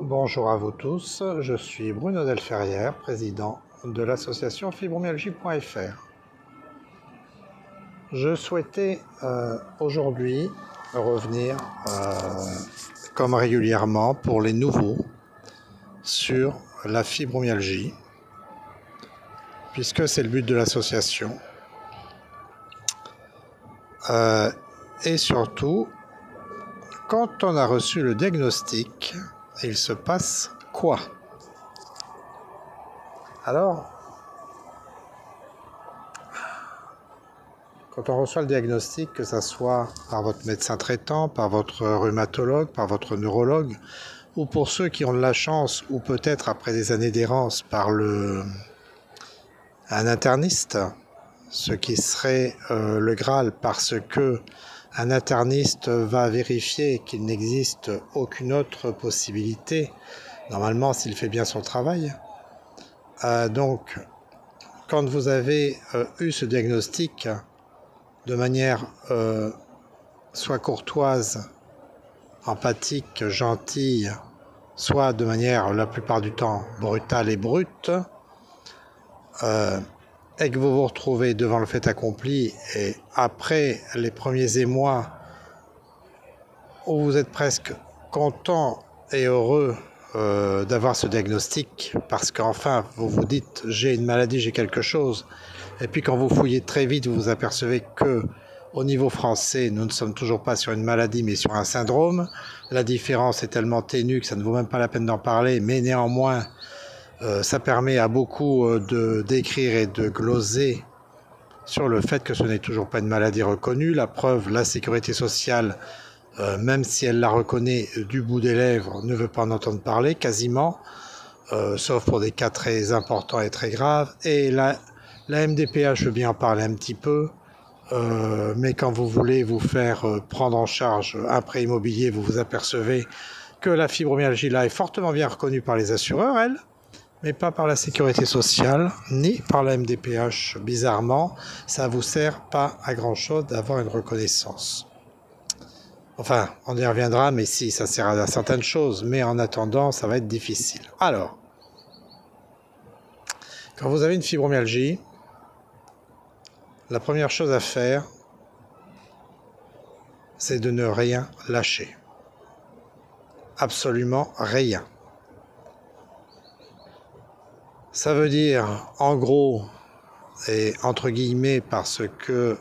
Bonjour à vous tous, je suis Bruno Delferrière, président de l'association fibromyalgie.fr. Je souhaitais aujourd'hui revenir, comme régulièrement pour les nouveaux, sur la fibromyalgie, puisque c'est le but de l'association. Et surtout, quand on a reçu le diagnostic, il se passe quoi? Alors, quand on reçoit le diagnostic, que ce soit par votre médecin traitant, par votre rhumatologue, par votre neurologue, ou pour ceux qui ont de la chance, ou peut-être après des années d'errance, par un interniste, ce qui serait le Graal, parce que un interniste va vérifier qu'il n'existe aucune autre possibilité, normalement s'il fait bien son travail. Donc, quand vous avez eu ce diagnostic, de manière soit courtoise, empathique, gentille, soit de manière la plupart du temps brutale et brute, et que vous vous retrouvez devant le fait accompli et après les premiers émois où vous êtes presque content et heureux d'avoir ce diagnostic parce qu'enfin vous vous dites j'ai une maladie, j'ai quelque chose, et puis quand vous fouillez très vite vous vous apercevez que au niveau français nous ne sommes toujours pas sur une maladie mais sur un syndrome. La différence est tellement ténue que ça ne vaut même pas la peine d'en parler, mais néanmoins ça permet à beaucoup d'écrire et de gloser sur le fait que ce n'est toujours pas une maladie reconnue. La preuve, la sécurité sociale, même si elle la reconnaît du bout des lèvres, ne veut pas en entendre parler quasiment, sauf pour des cas très importants et très graves. Et la MDPH veut bien en parler un petit peu, mais quand vous voulez vous faire prendre en charge un prêt immobilier, vous vous apercevez que la fibromyalgie là est fortement bien reconnue par les assureurs, elle, mais pas par la sécurité sociale, ni par la MDPH. Bizarrement, ça ne vous sert pas à grand-chose d'avoir une reconnaissance. Enfin, on y reviendra, mais si, ça sert à certaines choses, mais en attendant, ça va être difficile. Alors, quand vous avez une fibromyalgie, la première chose à faire, c'est de ne rien lâcher. Absolument rien. Ça veut dire, en gros, et entre guillemets, parce que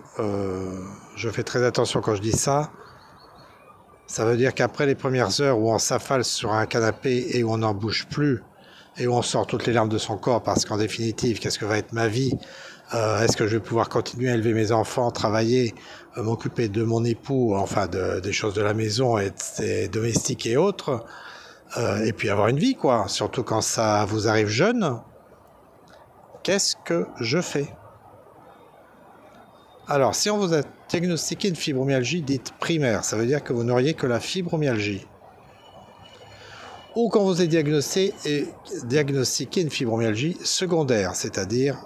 je fais très attention quand je dis ça, ça veut dire qu'après les premières heures où on s'affale sur un canapé et où on n'en bouge plus, et où on sort toutes les larmes de son corps, parce qu'en définitive, qu'est-ce que va être ma vie? Est-ce que je vais pouvoir continuer à élever mes enfants, travailler, m'occuper de mon époux, enfin des choses de la maison et des domestiques et autres, et puis avoir une vie, quoi, surtout quand ça vous arrive jeune? Qu'est-ce que je fais? Alors, si on vous a diagnostiqué une fibromyalgie dite primaire, ça veut dire que vous n'auriez que la fibromyalgie. Ou quand vous êtes diagnostiqué une fibromyalgie secondaire, c'est-à-dire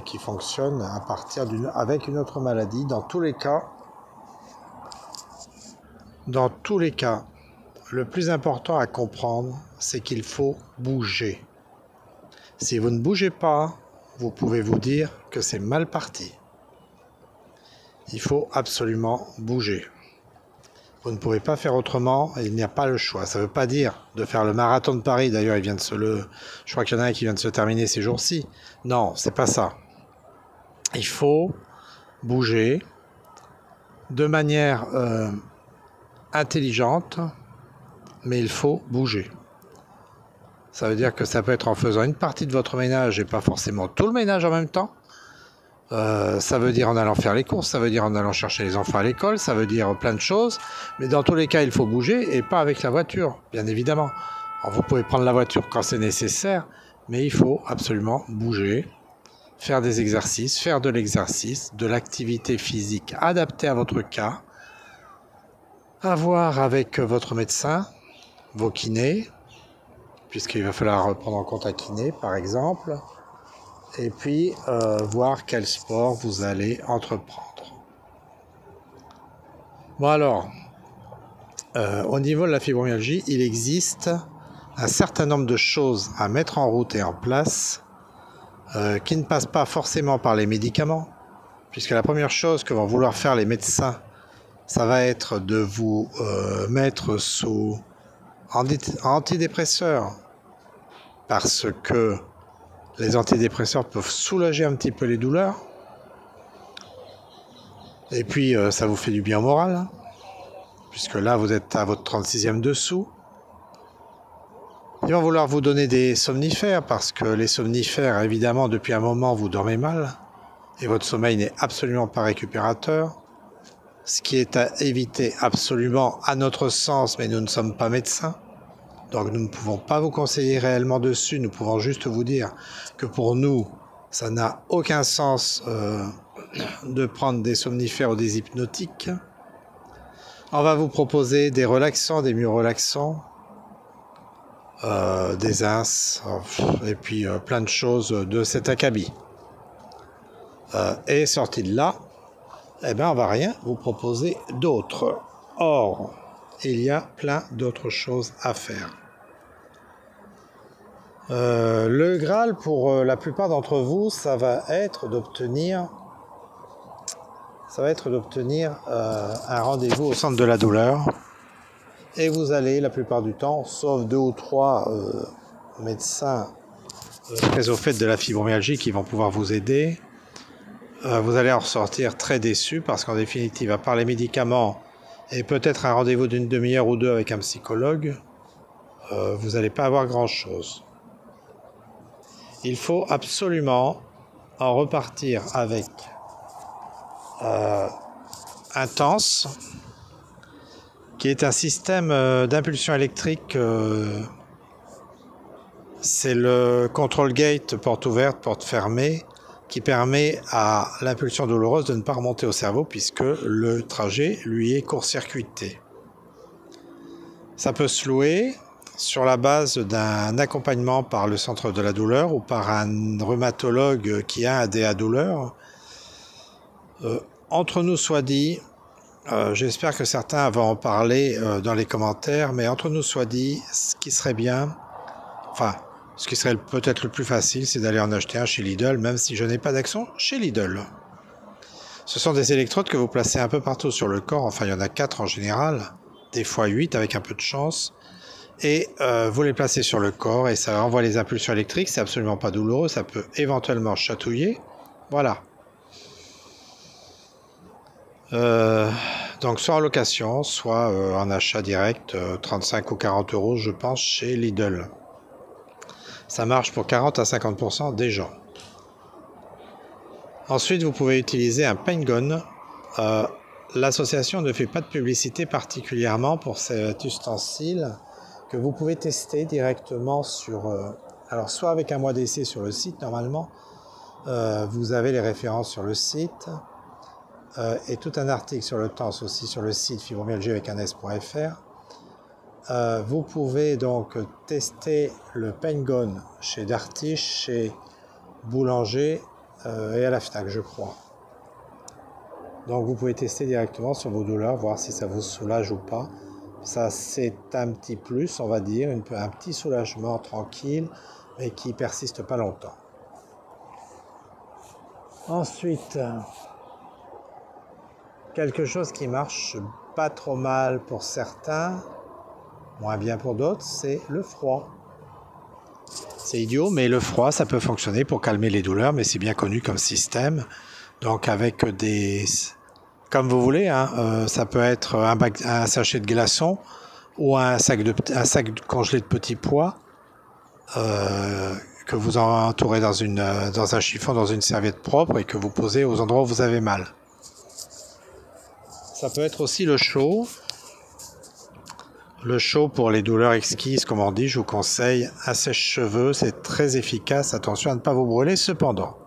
qui fonctionne à partir avec une autre maladie. Dans tous les cas, le plus important à comprendre, c'est qu'il faut bouger. Si vous ne bougez pas, vous pouvez vous dire que c'est mal parti. Il faut absolument bouger. Vous ne pouvez pas faire autrement, il n'y a pas le choix. Ça ne veut pas dire de faire le marathon de Paris, d'ailleurs je crois qu'il y en a un qui vient de se terminer ces jours-ci. Non, c'est pas ça. Il faut bouger de manière intelligente, mais il faut bouger. Ça veut dire que ça peut être en faisant une partie de votre ménage et pas forcément tout le ménage en même temps. Ça veut dire en allant faire les courses, ça veut dire en allant chercher les enfants à l'école, ça veut dire plein de choses, mais dans tous les cas il faut bouger et pas avec la voiture, bien évidemment. Alors, vous pouvez prendre la voiture quand c'est nécessaire, mais il faut absolument bouger, faire des exercices, faire de l'exercice, de l'activité physique adaptée à votre cas, à voir avec votre médecin, vos kinés, puisqu'il va falloir prendre en compte un kiné par exemple, et puis voir quel sport vous allez entreprendre. Bon alors, au niveau de la fibromyalgie, il existe un certain nombre de choses à mettre en route et en place qui ne passent pas forcément par les médicaments, puisque la première chose que vont vouloir faire les médecins, ça va être de vous mettre sous antidépresseurs, parce que les antidépresseurs peuvent soulager un petit peu les douleurs, et puis ça vous fait du bien au moral, hein, puisque là vous êtes à votre 36e dessous. Ils vont vouloir vous donner des somnifères, parce que les somnifères, évidemment, depuis un moment, vous dormez mal, et votre sommeil n'est absolument pas récupérateur, ce qui est à éviter absolument à notre sens, mais nous ne sommes pas médecins, donc nous ne pouvons pas vous conseiller réellement dessus, nous pouvons juste vous dire que pour nous, ça n'a aucun sens de prendre des somnifères ou des hypnotiques. On va vous proposer des relaxants, des myorelaxants, des ins, et puis plein de choses de cet acabit. Et sorti de là, eh ben on va rien vous proposer d'autre. Or, il y a plein d'autres choses à faire. Le Graal, pour la plupart d'entre vous, ça va être d'obtenir un rendez-vous au centre de la douleur. Et vous allez, la plupart du temps, sauf 2 ou 3 médecins très au fait de la fibromyalgie qui vont pouvoir vous aider, vous allez en ressortir très déçu, parce qu'en définitive, à part les médicaments et peut-être un rendez-vous d'une demi-heure ou deux avec un psychologue, vous n'allez pas avoir grand-chose. Il faut absolument en repartir avec Intense, qui est un système d'impulsion électrique. C'est le control gate, porte ouverte, porte fermée, qui permet à l'impulsion douloureuse de ne pas remonter au cerveau, puisque le trajet lui est court-circuité. Ça peut se louer sur la base d'un accompagnement par le centre de la douleur ou par un rhumatologue qui a un DA douleur. Entre nous soit dit, j'espère que certains vont en parler dans les commentaires, mais entre nous soit dit, ce qui serait bien, ce qui serait peut-être le plus facile, c'est d'aller en acheter un chez Lidl, même si je n'ai pas d'action chez Lidl. Ce sont des électrodes que vous placez un peu partout sur le corps, enfin il y en a 4 en général, des fois 8 avec un peu de chance, et vous les placez sur le corps et ça envoie les impulsions électriques, c'est absolument pas douloureux, ça peut éventuellement chatouiller, voilà. Donc soit en location, soit en achat direct, 35 ou 40 euros je pense chez Lidl. Ça marche pour 40 à 50% des gens. Ensuite, vous pouvez utiliser un paint gun. L'association ne fait pas de publicité particulièrement pour cet ustensile que vous pouvez tester directement sur... alors, soit avec un mois d'essai sur le site, normalement, vous avez les références sur le site, et tout un article sur le TENS aussi sur le site fibromyalgie avec un s.fr. Vous pouvez donc tester le paint gun chez Darty, chez Boulanger et à la Fnac, je crois. Donc vous pouvez tester directement sur vos douleurs, voir si ça vous soulage ou pas. Ça, c'est un petit plus, on va dire, un petit soulagement tranquille, mais qui persiste pas longtemps. Ensuite, quelque chose qui marche pas trop mal pour certains, moins bien pour d'autres, c'est le froid. C'est idiot, mais le froid, ça peut fonctionner pour calmer les douleurs, mais c'est bien connu comme système. Donc avec des... comme vous voulez, hein, ça peut être un sachet de glaçons ou un sac congelé de petits pois que vous entourez dans un chiffon, dans une serviette propre et que vous posez aux endroits où vous avez mal. Ça peut être aussi le chaud. Le chaud pour les douleurs exquises, comme on dit, je vous conseille un sèche-cheveux, c'est très efficace. Attention à ne pas vous brûler cependant.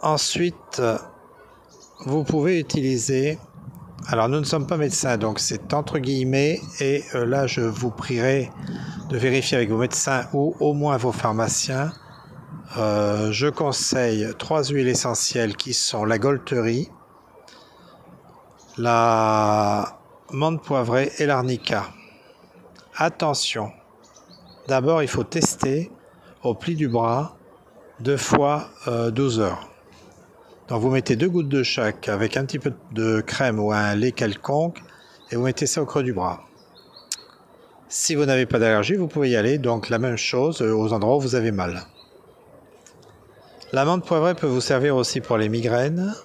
Ensuite, vous pouvez utiliser... Alors, nous ne sommes pas médecins, donc c'est entre guillemets. Et là, je vous prierai de vérifier avec vos médecins ou au moins vos pharmaciens. Je conseille 3 huiles essentielles qui sont la Golterie, la menthe poivrée et l'arnica. attention. D'abord, il faut tester au pli du bras 2 fois 12 heures. Donc vous mettez 2 gouttes de chaque avec un petit peu de crème ou un lait quelconque et vous mettez ça au creux du bras. Si vous n'avez pas d'allergie, vous pouvez y aller. Donc la même chose aux endroits où vous avez mal. L'amande poivrée peut vous servir aussi pour les migraines.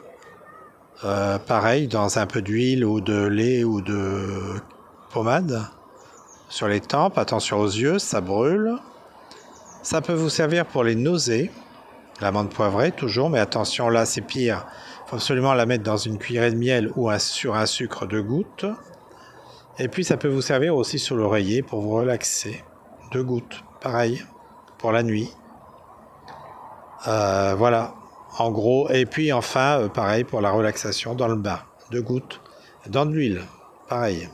Pareil, dans un peu d'huile ou de lait ou de pommade sur les tempes. Attention aux yeux, ça brûle. Ça peut vous servir pour les nausées. L'amande poivrée, toujours, mais attention, là c'est pire. Il faut absolument la mettre dans une cuillerée de miel ou sur un sucre de gouttes. Et puis ça peut vous servir aussi sur l'oreiller pour vous relaxer. 2 gouttes, pareil, pour la nuit. Voilà, en gros. Et puis enfin, pareil pour la relaxation dans le bain. 2 gouttes. Dans de l'huile, pareil.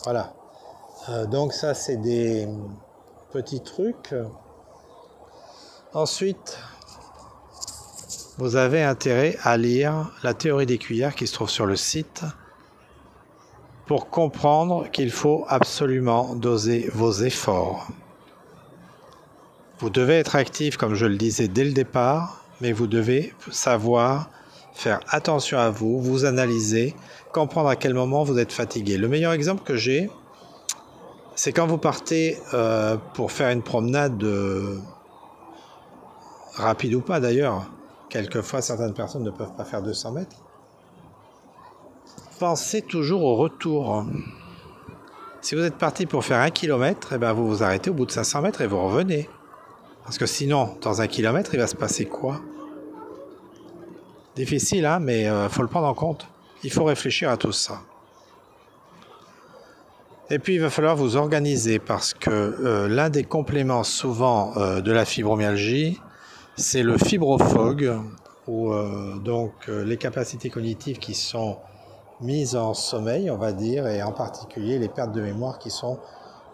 Voilà. Donc ça c'est des petits trucs. Ensuite, vous avez intérêt à lire la théorie des cuillères qui se trouve sur le site pour comprendre qu'il faut absolument doser vos efforts. Vous devez être actif, comme je le disais dès le départ, mais vous devez savoir faire attention à vous, vous analyser, comprendre à quel moment vous êtes fatigué. Le meilleur exemple que j'ai, c'est quand vous partez pour faire une promenade rapide ou pas d'ailleurs. Quelquefois, certaines personnes ne peuvent pas faire 200 mètres. Pensez toujours au retour. Si vous êtes parti pour faire 1 kilomètre, eh ben vous vous arrêtez au bout de 500 mètres et vous revenez. Parce que sinon, dans 1 kilomètre, il va se passer quoi? Difficile, hein, mais faut le prendre en compte. Il faut réfléchir à tout ça. Et puis, il va falloir vous organiser parce que l'un des compléments souvent de la fibromyalgie, c'est le fibrofog, où les capacités cognitives qui sont mises en sommeil, on va dire, et en particulier les pertes de mémoire qui sont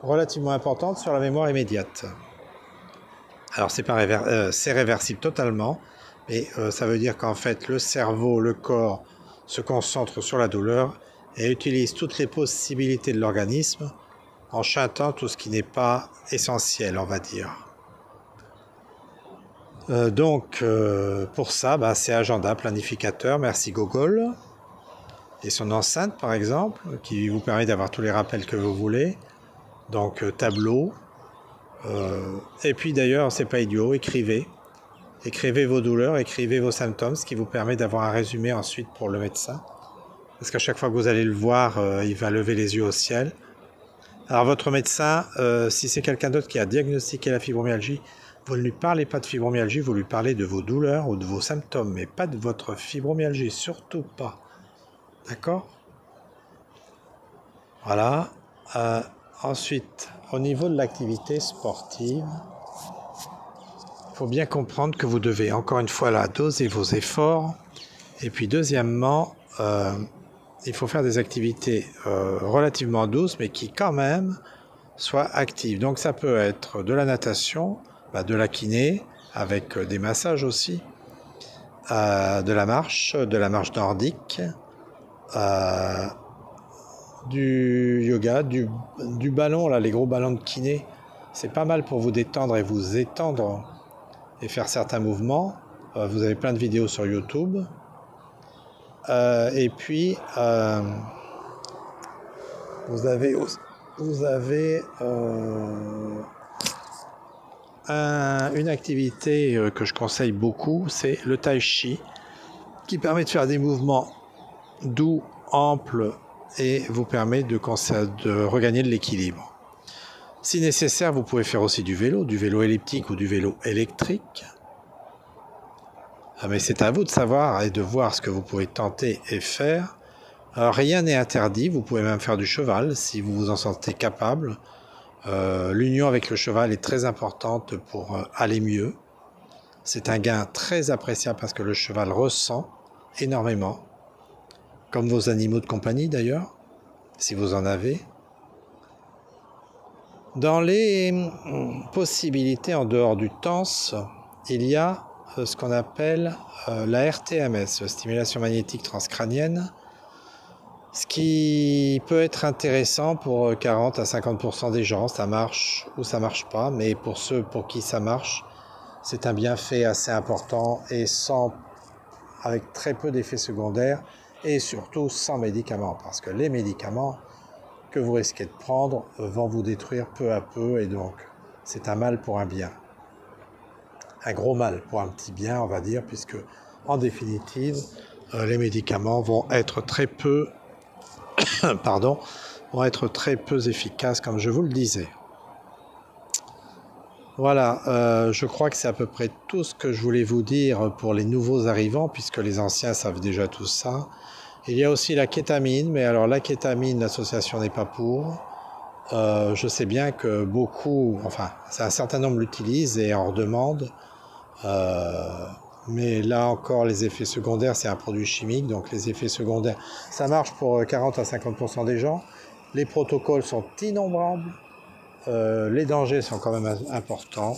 relativement importantes sur la mémoire immédiate. Alors c'est réversible totalement, mais ça veut dire qu'en fait le cerveau, le corps se concentre sur la douleur et utilise toutes les possibilités de l'organisme en chantant tout ce qui n'est pas essentiel, on va dire. Pour ça, c'est agenda, planificateur, merci Google. Et son enceinte, par exemple, qui vous permet d'avoir tous les rappels que vous voulez. Donc, tableau. Et puis d'ailleurs, c'est pas idiot, écrivez. Écrivez vos douleurs, écrivez vos symptômes, ce qui vous permet d'avoir un résumé ensuite pour le médecin. Parce qu'à chaque fois que vous allez le voir, il va lever les yeux au ciel. Alors, votre médecin, si c'est quelqu'un d'autre qui a diagnostiqué la fibromyalgie, vous ne lui parlez pas de fibromyalgie, vous lui parlez de vos douleurs ou de vos symptômes, mais pas de votre fibromyalgie, surtout pas. D'accord? Voilà. Ensuite, au niveau de l'activité sportive, il faut bien comprendre que vous devez, encore une fois, là, doser vos efforts. Et puis, deuxièmement, il faut faire des activités relativement douces, mais qui, quand même, soient actives. Donc, ça peut être de la natation, de la kiné, avec des massages aussi, de la marche nordique, du yoga, du ballon, là, les gros ballons de kiné, c'est pas mal pour vous détendre et vous étendre et faire certains mouvements. Vous avez plein de vidéos sur YouTube. Et puis, vous avez une activité que je conseille beaucoup, c'est le tai chi, qui permet de faire des mouvements doux, amples, et vous permet de regagner de l'équilibre. Si nécessaire, vous pouvez faire aussi du vélo elliptique ou du vélo électrique. Mais c'est à vous de savoir et de voir ce que vous pouvez tenter et faire. Alors, rien n'est interdit, vous pouvez même faire du cheval si vous vous en sentez capable. L'union avec le cheval est très importante pour aller mieux. C'est un gain très appréciable parce que le cheval ressent énormément. Comme vos animaux de compagnie d'ailleurs, si vous en avez. Dans les possibilités en dehors du TANS, il y a ce qu'on appelle la RTMS, stimulation magnétique transcrânienne. Ce qui peut être intéressant pour 40 à 50% des gens, ça marche ou ça marche pas, mais pour ceux pour qui ça marche, c'est un bienfait assez important et avec très peu d'effets secondaires et surtout sans médicaments, parce que les médicaments que vous risquez de prendre vont vous détruire peu à peu et donc c'est un mal pour un bien. Un gros mal pour un petit bien, on va dire, puisque en définitive, les médicaments vont être très peu vont être très peu efficaces, comme je vous le disais. Voilà, je crois que c'est à peu près tout ce que je voulais vous dire pour les nouveaux arrivants, puisque les anciens savent déjà tout ça. Il y a aussi la kétamine, mais alors la kétamine, l'association n'est pas pour. Je sais bien que beaucoup, enfin, un certain nombre l'utilisent et en redemandent. Mais là encore, les effets secondaires, c'est un produit chimique, donc les effets secondaires, ça marche pour 40 à 50% des gens. Les protocoles sont innombrables, les dangers sont quand même importants.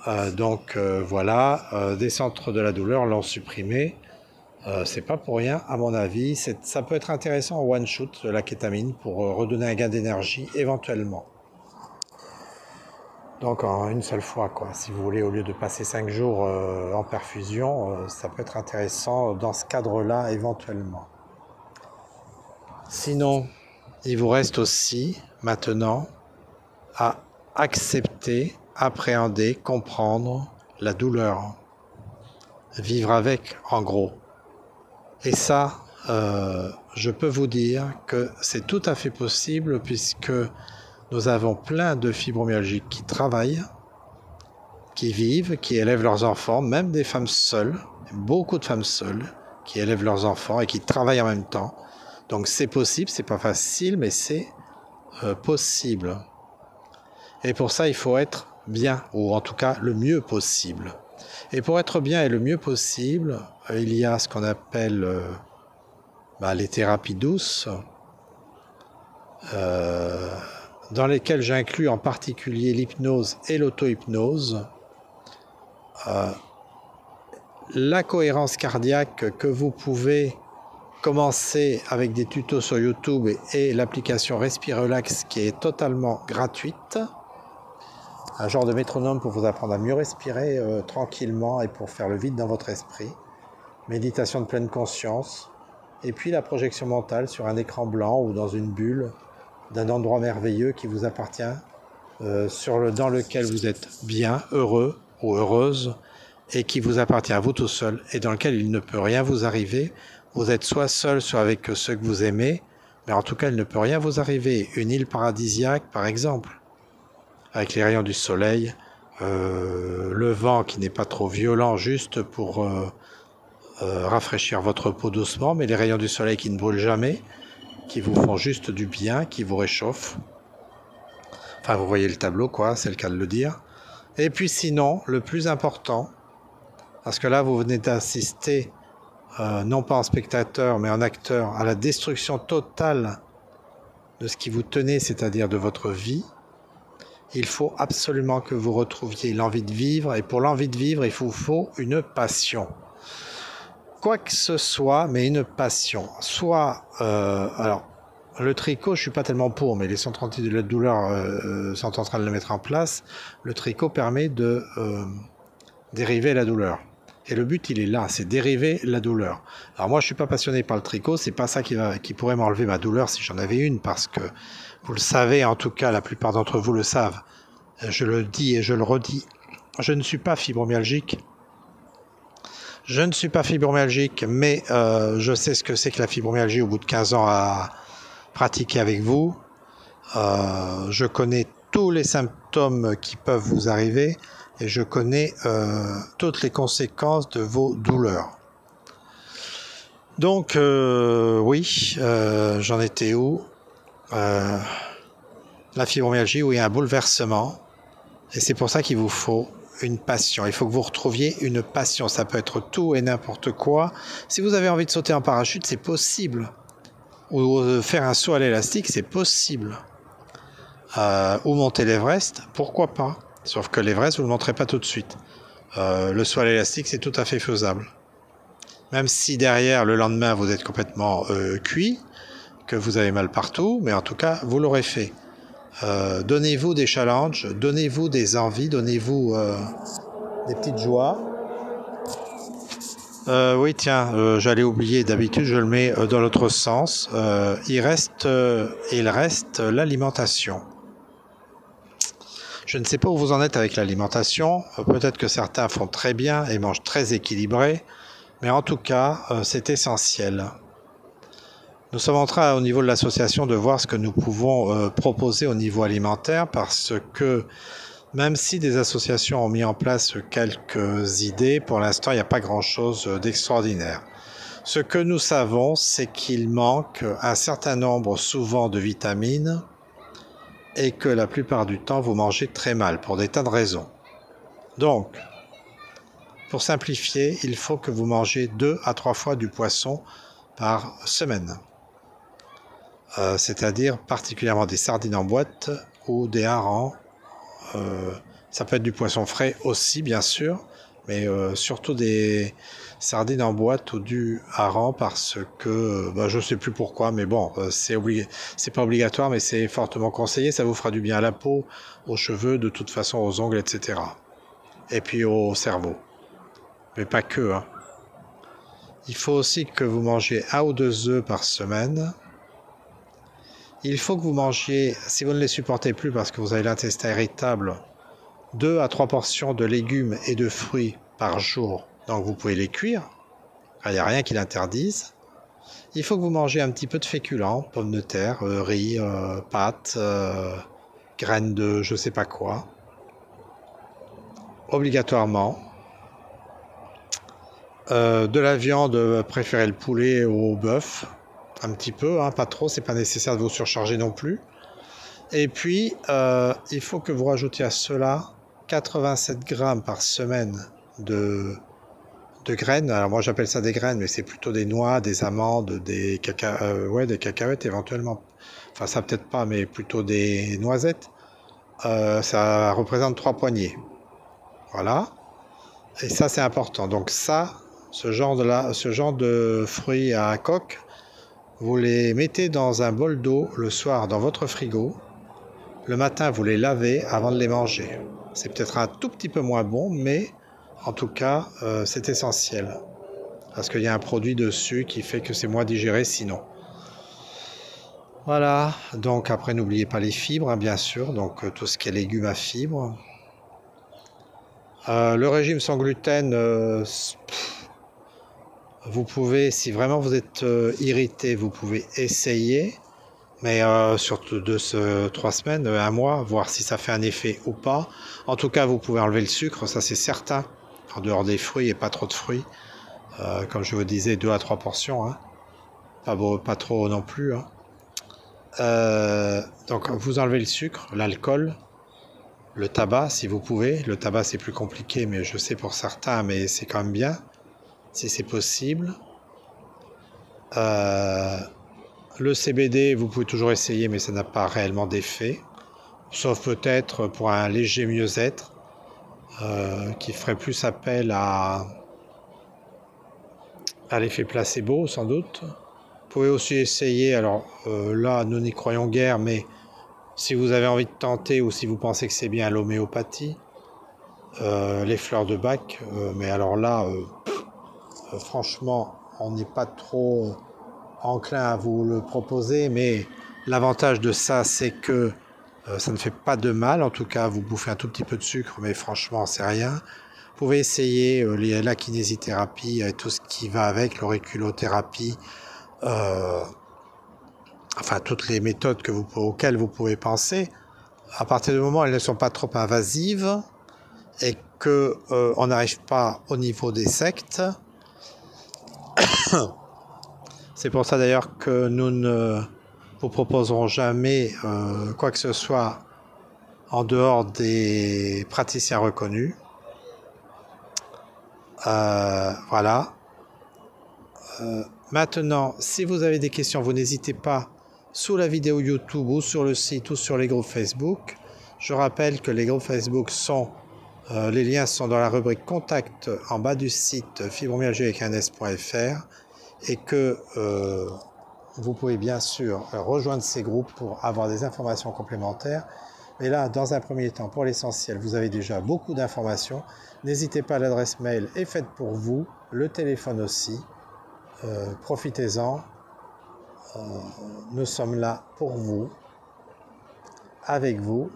Voilà, des centres de la douleur l'ont supprimé. C'est pas pour rien, à mon avis. Ça peut être intéressant en one shoot, la kétamine, pour redonner un gain d'énergie éventuellement. Donc en une seule fois, quoi. Si vous voulez, au lieu de passer 5 jours en perfusion, ça peut être intéressant dans ce cadre-là éventuellement. Sinon, il vous reste aussi maintenant à accepter, appréhender, comprendre la douleur. Vivre avec, en gros. Et ça, je peux vous dire que c'est tout à fait possible puisque nous avons plein de fibromyalgiques qui travaillent, qui vivent, qui élèvent leurs enfants, même des femmes seules, beaucoup de femmes seules qui élèvent leurs enfants et qui travaillent en même temps. Donc c'est possible, c'est pas facile, mais c'est possible. Et pour ça, il faut être bien, ou en tout cas le mieux possible. Et pour être bien et le mieux possible, il y a ce qu'on appelle les thérapies douces, dans lesquelles j'inclus en particulier l'hypnose et l'auto-hypnose. La cohérence cardiaque que vous pouvez commencer avec des tutos sur YouTube et l'application Respirelax qui est totalement gratuite. Un genre de métronome pour vous apprendre à mieux respirer tranquillement et pour faire le vide dans votre esprit. Méditation de pleine conscience. Et puis la projection mentale sur un écran blanc ou dans une bulle d'un endroit merveilleux qui vous appartient, dans lequel vous êtes bien, heureux ou heureuse, et qui vous appartient à vous tout seul, et dans lequel il ne peut rien vous arriver. Vous êtes soit seul, soit avec ceux que vous aimez, mais en tout cas, il ne peut rien vous arriver. Une île paradisiaque, par exemple, avec les rayons du soleil, le vent qui n'est pas trop violent, juste pour rafraîchir votre peau doucement, mais les rayons du soleil qui ne brûlent jamais, qui vous font juste du bien, qui vous réchauffent. Enfin, vous voyez le tableau, quoi, c'est le cas de le dire. Et puis sinon, le plus important, parce que là, vous venez d'assister, non pas en spectateur, mais en acteur, à la destruction totale de ce qui vous tenait, c'est-à-dire de votre vie. Il faut absolument que vous retrouviez l'envie de vivre, et pour l'envie de vivre, il vous faut une passion. Quoi que ce soit, mais une passion. Soit, alors, le tricot, je suis pas tellement pour, mais les centres anti de la douleur sont en train de le mettre en place. Le tricot permet de dériver la douleur. Et le but, il est là, c'est dériver la douleur. Alors moi, je suis pas passionné par le tricot, c'est pas ça qui pourrait m'enlever ma douleur si j'en avais une, parce que vous le savez, en tout cas, la plupart d'entre vous le savent. Je le dis et je le redis, je ne suis pas fibromyalgique. Je ne suis pas fibromyalgique, mais je sais ce que c'est que la fibromyalgie au bout de 15 ans à pratiquer avec vous. Je connais tous les symptômes qui peuvent vous arriver et je connais toutes les conséquences de vos douleurs. Donc, oui, j'en étais où la fibromyalgie, où il y a un bouleversement, et c'est pour ça qu'il vous faut une passion. Il faut que vous retrouviez une passion. Ça peut être tout et n'importe quoi. Si vous avez envie de sauter en parachute, c'est possible. Ou faire un saut à l'élastique, c'est possible. Ou monter l'Everest, pourquoi pas. Sauf que l'Everest, vous ne le monterez pas tout de suite. Le saut à l'élastique, c'est tout à fait faisable. Même si derrière, le lendemain, vous êtes complètement cuit, que vous avez mal partout, mais en tout cas, vous l'aurez fait. Donnez-vous des challenges, donnez-vous des envies, donnez-vous des petites joies. Oui, tiens, j'allais oublier, d'habitude je le mets dans l'autre sens. Il reste l'alimentation. Je ne sais pas où vous en êtes avec l'alimentation. Peut-être que certains font très bien et mangent très équilibré, mais en tout cas, c'est essentiel. Nous sommes en train, au niveau de l'association, de voir ce que nous pouvons proposer au niveau alimentaire, parce que même si des associations ont mis en place quelques idées, pour l'instant, il n'y a pas grand-chose d'extraordinaire. Ce que nous savons, c'est qu'il manque un certain nombre, souvent, de vitamines, et que la plupart du temps, vous mangez très mal, pour des tas de raisons. Donc, pour simplifier, il faut que vous mangez 2 à 3 fois du poisson par semaine. C'est-à-dire particulièrement des sardines en boîte ou des harengs. Ça peut être du poisson frais aussi, bien sûr, mais surtout des sardines en boîte ou du hareng, parce que je ne sais plus pourquoi, mais bon, c'est pas obligatoire, mais c'est fortement conseillé. Ça vous fera du bien à la peau, aux cheveux, de toute façon aux ongles, etc. Et puis au cerveau. Mais pas que, hein. Il faut aussi que vous mangiez 1 ou 2 œufs par semaine. Il faut que vous mangiez, si vous ne les supportez plus parce que vous avez l'intestin irritable, 2 à 3 portions de légumes et de fruits par jour. Donc vous pouvez les cuire, il n'y a rien qui l'interdise. Il faut que vous mangez un petit peu de féculents, pommes de terre, riz, pâtes, graines de je sais pas quoi. Obligatoirement. De la viande, préférez le poulet au bœuf. Un petit peu, hein, pas trop, c'est pas nécessaire de vous surcharger non plus. Et puis, il faut que vous rajoutiez à cela 87 grammes par semaine de graines. Alors moi j'appelle ça des graines, mais c'est plutôt des noix, des amandes, des cacahuètes éventuellement. Enfin ça peut-être pas, mais plutôt des noisettes. Ça représente 3 poignées. Voilà. Et ça c'est important. Donc ça, ce genre de fruits à coque, vous les mettez dans un bol d'eau le soir dans votre frigo. Le matin, vous les lavez avant de les manger. C'est peut-être un tout petit peu moins bon, mais en tout cas, c'est essentiel. Parce qu'il y a un produit dessus qui fait que c'est moins digéré sinon. Voilà, donc après, n'oubliez pas les fibres, hein, bien sûr. Donc tout ce qui est légumes à fibres. Le régime sans gluten, vous pouvez, si vraiment vous êtes irrité, vous pouvez essayer. Mais surtout 3 semaines, 1 mois, voir si ça fait un effet ou pas. En tout cas, vous pouvez enlever le sucre, ça c'est certain. En dehors des fruits et pas trop de fruits. Comme je vous disais, 2 à 3 portions. Hein. Pas trop non plus. Hein. Donc vous enlevez le sucre, l'alcool, le tabac si vous pouvez. Le tabac c'est plus compliqué, mais je sais pour certains, mais c'est quand même bien, si c'est possible. Le CBD, vous pouvez toujours essayer, mais ça n'a pas réellement d'effet. Sauf peut-être pour un léger mieux-être, qui ferait plus appel à l'effet placebo, sans doute. Vous pouvez aussi essayer, alors là, nous n'y croyons guère, mais si vous avez envie de tenter ou si vous pensez que c'est bien l'homéopathie, les fleurs de Bach, mais alors là, franchement, on n'est pas trop enclin à vous le proposer, mais l'avantage de ça, c'est que ça ne fait pas de mal. En tout cas, vous bouffez un tout petit peu de sucre, mais franchement, c'est rien. Vous pouvez essayer la kinésithérapie et tout ce qui va avec, l'auriculothérapie, enfin toutes les méthodes auxquelles vous pouvez penser. À partir du moment où elles ne sont pas trop invasives et que on n'arrive pas au niveau des sectes. C'est pour ça d'ailleurs que nous ne vous proposerons jamais quoi que ce soit en dehors des praticiens reconnus. Voilà. Maintenant, si vous avez des questions, vous n'hésitez pas sous la vidéo YouTube ou sur le site ou sur les groupes Facebook. Je rappelle que les groupes Facebook les liens sont dans la rubrique Contact en bas du site fibromyalgie avec un s.fr et que vous pouvez bien sûr rejoindre ces groupes pour avoir des informations complémentaires. Mais là, dans un premier temps, pour l'essentiel, vous avez déjà beaucoup d'informations. N'hésitez pas, l'adresse mail est faite pour vous, le téléphone aussi. Profitez-en. Nous sommes là pour vous, avec vous,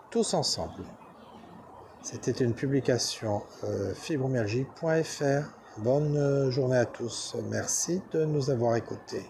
tous ensemble. C'était une publication fibromyalgie.fr. Bonne journée à tous. Merci de nous avoir écoutés.